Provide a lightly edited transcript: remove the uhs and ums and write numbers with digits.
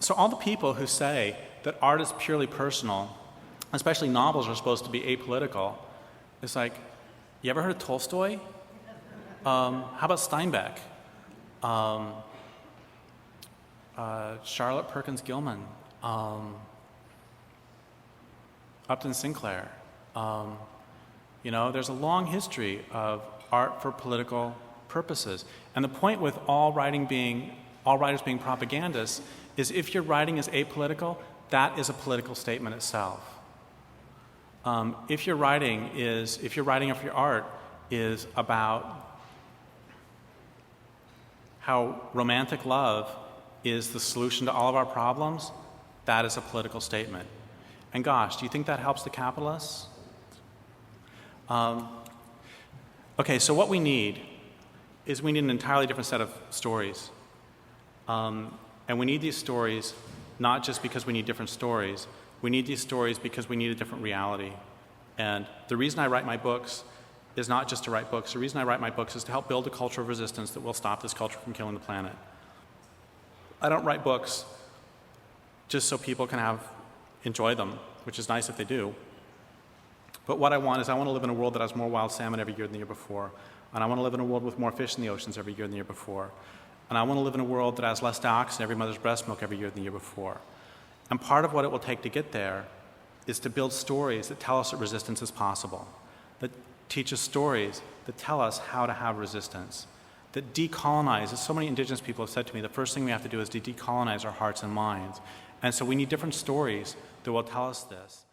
So all the people who say that art is purely personal, especially novels are supposed to be apolitical, it's like, you ever heard of Tolstoy? How about Steinbeck? Charlotte Perkins Gilman, Upton Sinclair. There's a long history of art for political purposes. And the point with all writers being propagandists is if your writing is apolitical, that is a political statement itself. If your writing of your art is about how romantic love is the solution to all of our problems, that is a political statement. And gosh, do you think that helps the capitalists? Okay, so what we need is we need an entirely different set of stories. And we need these stories not just because we need different stories. We need these stories because we need a different reality. And the reason I write my books is not just to write books. The reason I write my books is to help build a culture of resistance that will stop this culture from killing the planet. I don't write books just so people can enjoy them, which is nice if they do. But what I want to live in a world that has more wild salmon every year than the year before. And I want to live in a world with more fish in the oceans every year than the year before. And I want to live in a world that has less dioxin in every mother's breast milk every year than the year before. And part of what it will take to get there is to build stories that tell us that resistance is possible, that teach us stories that tell us how to have resistance, that decolonize. As so many indigenous people have said to me, the first thing we have to do is to decolonize our hearts and minds. And so we need different stories that will tell us this.